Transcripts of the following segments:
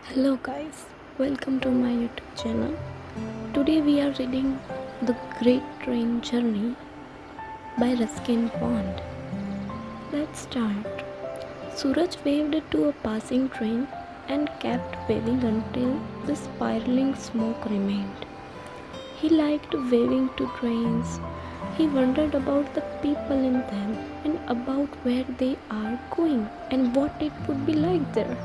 Hello guys, welcome to my YouTube channel. Today we are reading The Great Train Journey by Ruskin Pond. Let's start. Suraj waved to a passing train and kept waving until the spiraling smoke remained. He liked waving to trains. He wondered about the people in them and about where they are going and what it would be like there.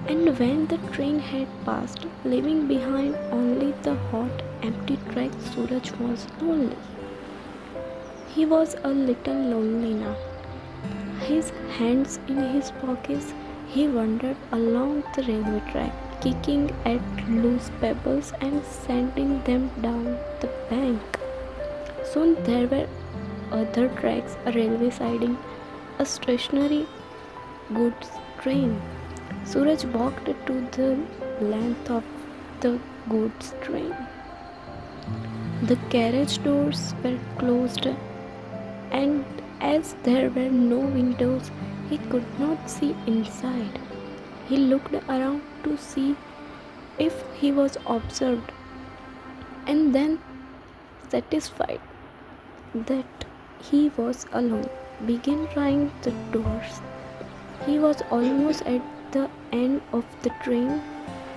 And when the train had passed, leaving behind only the hot, empty tracks, Suraj was lonely. He was a little lonely now. His hands in his pockets, he wandered along the railway track, kicking at loose pebbles and sending them down the bank. Soon there were other tracks, a railway siding, a stationary goods train. Suraj walked to the length of the goods train. The carriage doors were closed, and as there were no windows, he could not see inside. He looked around to see if he was observed, and then, satisfied that he was alone, began trying the doors. He was almost at the end of the train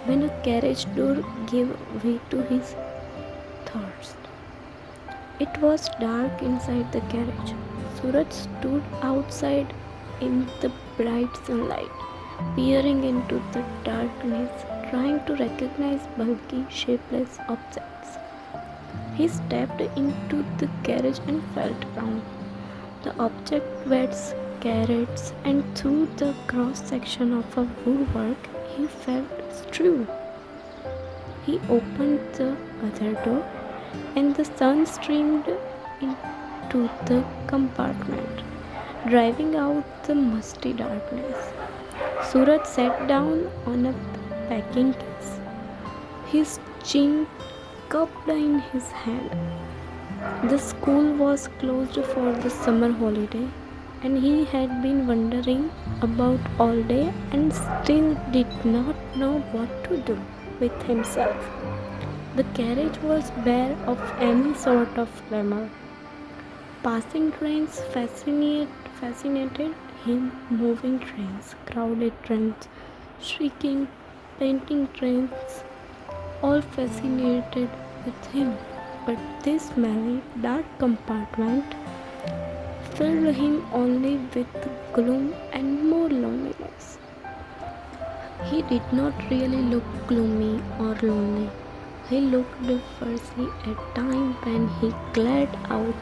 when a carriage door gave way to his thirst. It was dark inside the carriage. Suraj stood outside in the bright sunlight, peering into the darkness, trying to recognize bulky, shapeless objects. He stepped into the carriage and felt around. The object was carrots, and through the cross section of a woodwork he felt straw. He opened the other door, and the sun streamed into the compartment, driving out the musty darkness. Suraj sat down on a packing case, his chin cupped in his hand. The school was closed for the summer holiday, and he had been wandering about all day and still did not know what to do with himself. The carriage was bare of any sort of glamour. Passing trains fascinated him, moving trains, crowded trains, shrieking, painting trains, all fascinated with him. But this smelly, dark compartment filled him only with gloom and more loneliness. He did not really look gloomy or lonely. He looked firstly at time when he glared out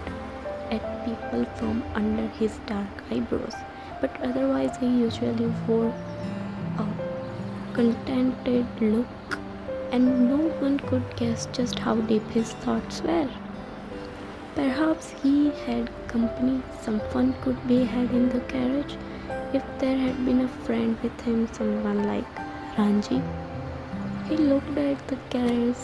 at people from under his dark eyebrows, but otherwise he usually wore a contented look, and no one could guess just how deep his thoughts were. Perhaps he had company, some fun could be had in the carriage if there had been a friend with him, someone like Ranji. He looked at the carriage.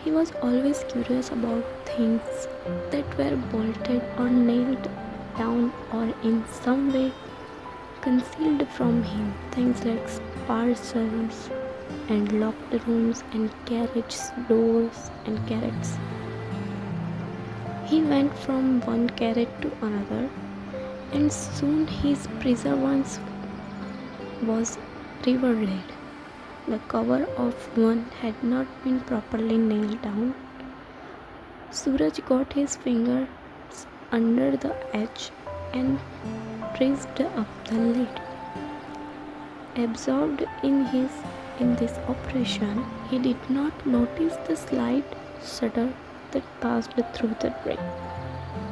He was always curious about things that were bolted or nailed down or in some way concealed from him. Things like parcels and locked rooms and carriage doors and carrots. He went from one carrot to another, and soon his preservance was revealed. The cover of one had not been properly nailed down. Suraj got his fingers under the edge and raised up the lid. Absorbed in this operation, he did not notice the slight shudder that passed through the brain.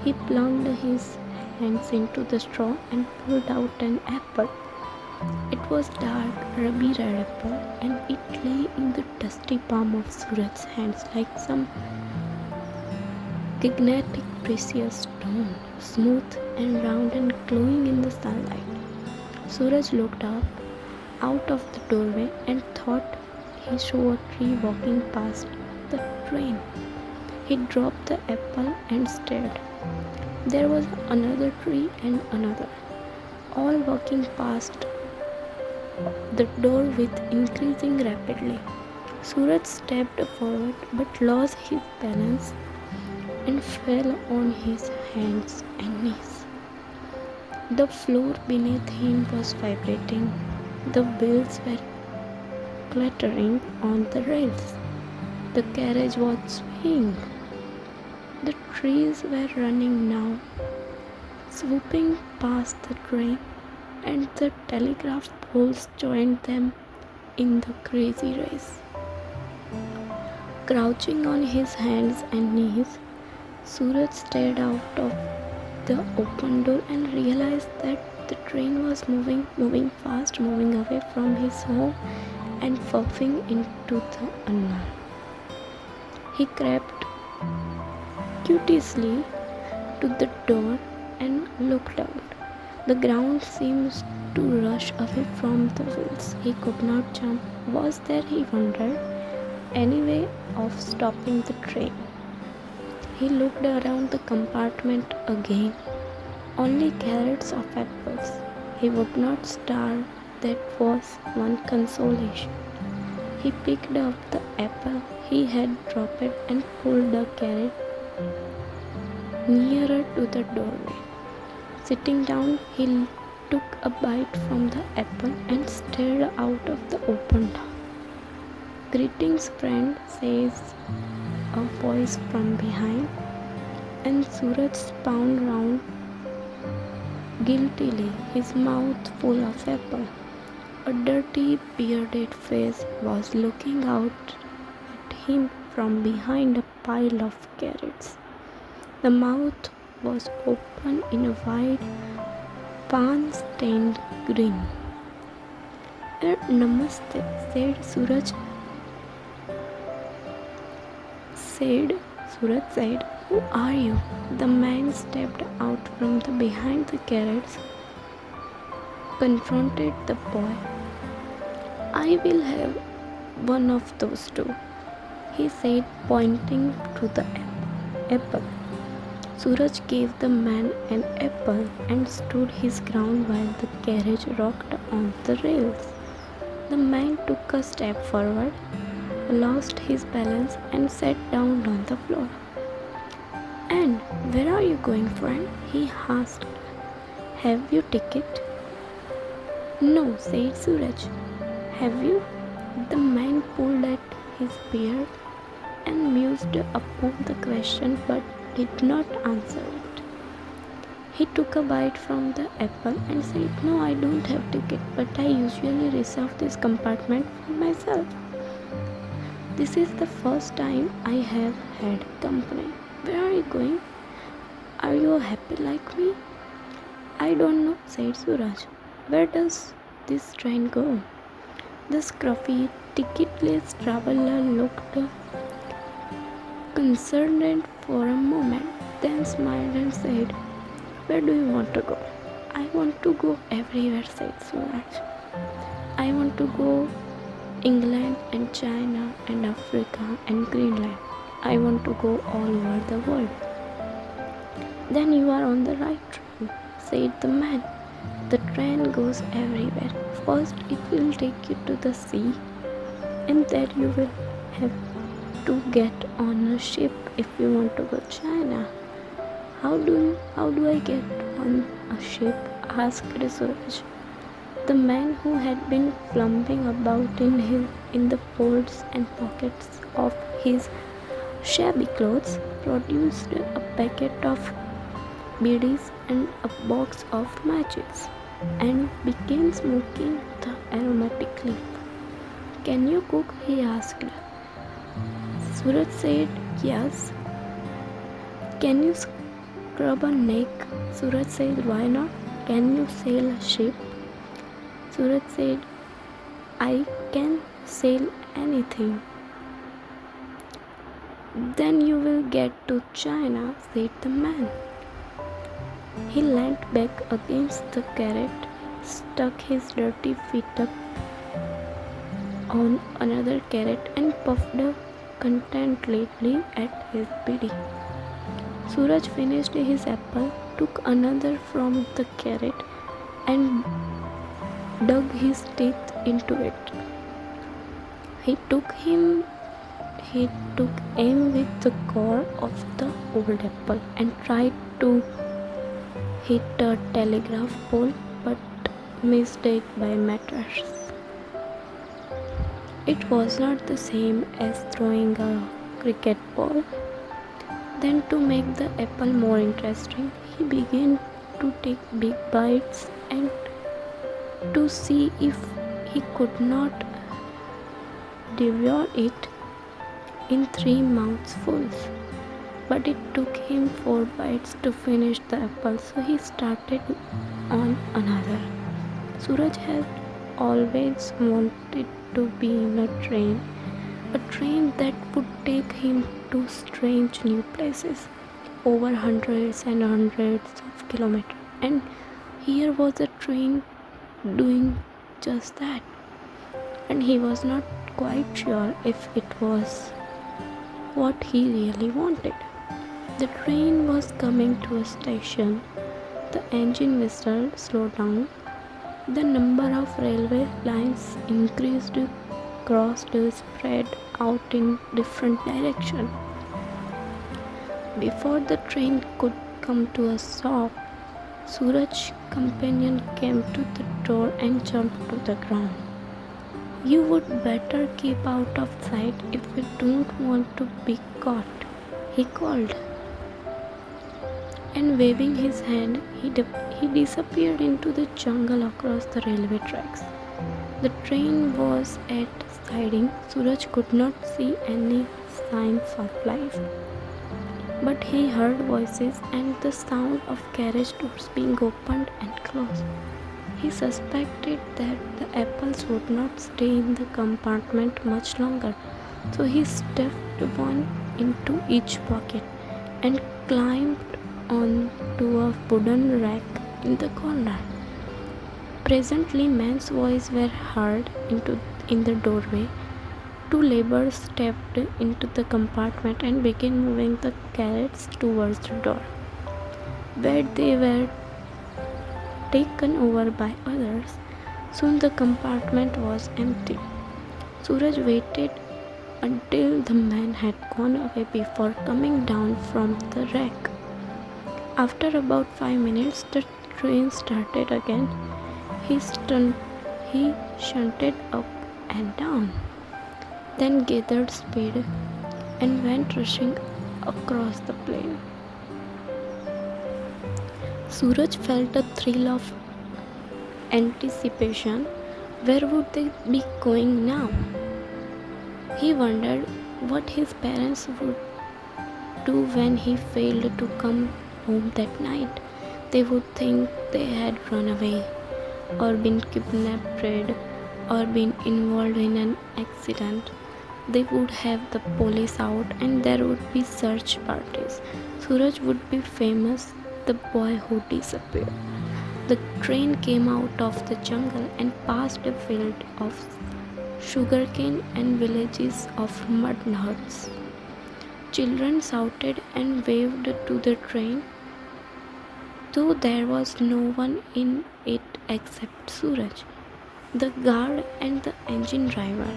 He plunged his hands into the straw and pulled out an apple. It was dark, ruby red apple, and it lay in the dusty palm of Suraj's hands like some gigantic precious stone, smooth and round and glowing in the sunlight. Suraj looked up out of the doorway and thought he saw a tree walking past the train. He dropped the apple and stared. There was another tree and another, all walking past the door with increasing rapidly. Suraj stepped forward but lost his balance and fell on his hands and knees. The floor beneath him was vibrating. The wheels were clattering on the rails. The carriage was swaying. The trees were running now, swooping past the train, and the telegraph poles joined them in the crazy race. Crouching on his hands and knees, Suraj stared out of the open door and realized that the train was moving fast, moving away from his home and puffing into the unknown. He crept cautiously to the door and looked out. The ground seemed to rush away from the wheels. He could not jump. Was there, he wondered, any way of stopping the train? He looked around the compartment again. Only carrots of apples. He would not starve. That was one consolation. He picked up the apple he had dropped and pulled the carrot nearer to the doorway. Sitting down, he took a bite from the apple and stared out of the open door. "Greetings, friend," says a voice from behind, and Suraj spun round guiltily, his mouth full of apple. A dirty, bearded face was looking out at him from behind a pile of carrots. The mouth was open in a wide, pan-stained grin. "Namaste," Suraj said. "Who are you?" The man stepped out from behind the carrots, confronted the boy. "I will have one of those too," he said, pointing to the apple. Suraj gave the man an apple and stood his ground while the carriage rocked on the rails. The man took a step forward, lost his balance, and sat down on the floor. "And where are you going, friend?" he asked. "Have you ticket?" "No," said Suraj. "Have you?" The man pulled at his beard and mused upon the question but did not answer it. He took a bite from the apple and said, "No, I don't have ticket, but I usually reserve this compartment for myself. This is the first time I have had company. Where are you going? Are you happy like me?" "I don't know," said Suraj. "Where does this train go?" The scruffy, ticketless traveler looked concerned for a moment, then smiled and said, "Where do you want to go?" "I want to go everywhere," said Suraj. "I want to go England and China and Africa and Greenland. I want to go all over the world." "Then you are on the right train," said the man. "The train goes everywhere. First it will take you to the sea, and then you will have to get on a ship if you want to go China." How do I get on a ship?" asked Suraj. The man, who had been fumbling about in the folds and pockets of his shabby clothes, produced a packet of beedies and a box of matches, and began smoking the aromatic leaf. "Can you cook?" he asked. Suraj said, "Yes." "Can you scrub a neck?" Suraj said, "Why not?" "Can you sail a ship?" Suraj said, "I can sail anything." "Then you will get to China," said the man. He leant back against the carrot, stuck his dirty feet up on another carrot, and puffed contentedly at his beedi. Suraj finished his apple, took another from the carrot, and dug his teeth into it. He took him he took aim with the core of the old apple and tried to hit a telegraph pole but missed it by matters. It was not the same as throwing a cricket ball. Then, to make the apple more interesting, he began to take big bites and to see if he could not devour it in 3 mouthfuls. But it took him 4 bites to finish the apple, so he started on another. Suraj had always wanted to be in a train that would take him to strange new places over hundreds and hundreds of kilometers. And here was a train doing just that. And he was not quite sure if it was what he really wanted. The train was coming to a station. The engine whistled, slowed down. The number of railway lines increased, crossed, spread out in different directions. Before the train could come to a stop, Suraj's companion came to the door and jumped to the ground. "You would better keep out of sight if you don't want to be caught," he called. And waving his hand, he disappeared into the jungle across the railway tracks. The train was at siding. Suraj could not see any signs of life, but he heard voices and the sound of carriage doors being opened and closed. He suspected that the apples would not stay in the compartment much longer, so he stuffed one into each pocket and climbed onto a wooden rack in the corner. Presently, men's voices were heard in the doorway. 2 laborers stepped into the compartment and began moving the carrots towards the door, where they were taken over by others. Soon the compartment was empty. Suraj waited until the men had gone away before coming down from the rack. After about 5 minutes, the train started again. He shunted up and down, then gathered speed and went rushing across the plain. Suraj felt a thrill of anticipation. Where would they be going now? He wondered what his parents would do when he failed to come home that night. They would think they had run away, or been kidnapped, or been involved in an accident. They would have the police out and there would be search parties. Suraj would be famous, the boy who disappeared. The train came out of the jungle and passed a field of sugarcane and villages of mud huts. Children shouted and waved to the train, though there was no one in it except Suraj, the guard and the engine driver.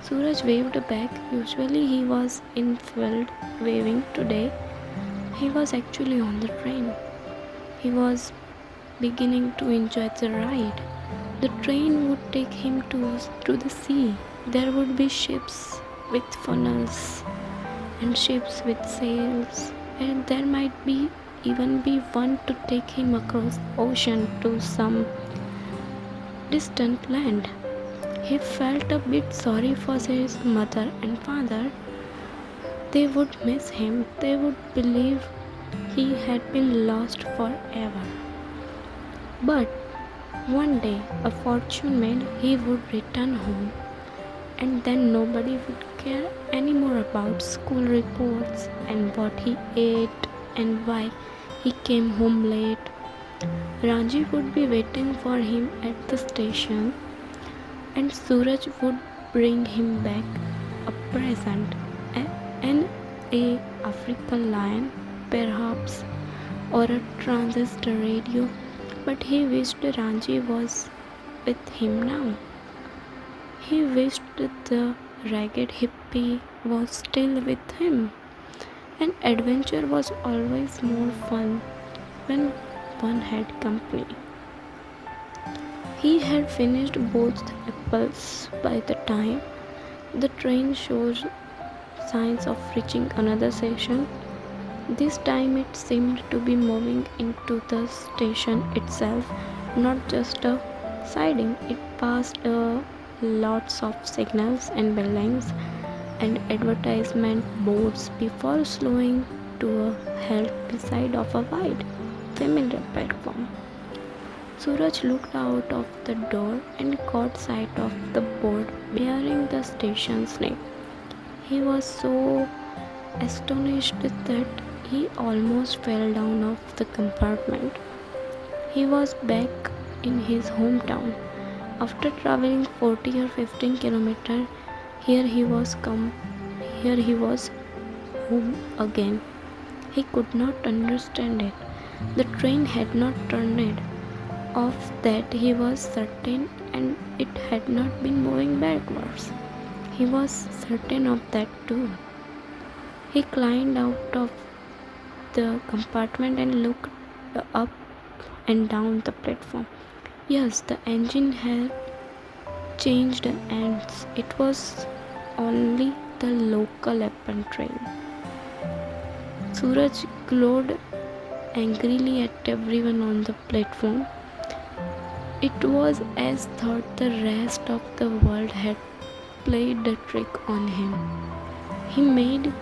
Suraj waved back. Usually he was in field waving. Today he was actually on the train. He was beginning to enjoy the ride. The train would take him to the sea. There would be ships with funnels and ships with sails, and there might even be one to take him across the ocean to some distant land. He felt a bit sorry for his mother and father. They would miss him. They would believe he had been lost forever. But one day, a fortune made, he would return home, and then nobody would care anymore about school reports and what he ate and why he came home late. Ranji would be waiting for him at the station, and Suraj would bring him back a present, an African lion, perhaps, or a transistor radio. But he wished Ranji was with him now. He wished the ragged hippie was still with him, and adventure was always more fun when one had company. He had finished both apples by the time the train showed signs of reaching another station. This time it seemed to be moving into the station itself, not just a siding. It passed lots of signals and buildings and advertisement boards before slowing to a halt beside of a wide, familiar platform. Suraj looked out of the door and caught sight of the board bearing the station's name. He was so astonished that he almost fell down off the compartment. He was back in his hometown. After traveling 40 or 15 kilometers, here he was home again. He could not understand it. The train had not turned it. Of that he was certain, and it had not been moving backwards. He was certain of that too. He climbed out of the compartment and looked up and down the platform. Yes, the engine had changed ends. It was only the local apple train. Suraj glowed angrily at everyone on the platform. It was as though the rest of the world had played the trick on him. He made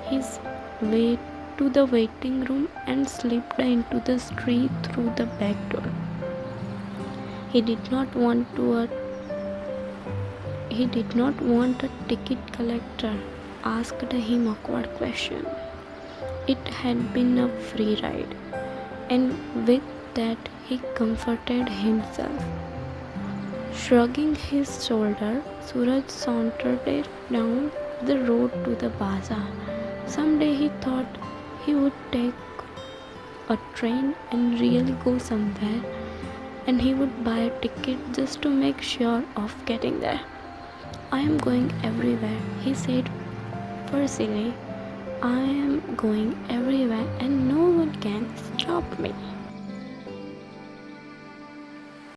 his way to the waiting room and slipped into the street through the back door. He did not want a ticket collector asked him awkward question. It had been a free ride, and with that he comforted himself. Shrugging his shoulder, Suraj sauntered down the road to the bazaar. Someday he thought he would take a train and really go somewhere, and he would buy a ticket just to make sure of getting there. I am going everywhere, he said fussily. I am going everywhere and no one can stop me.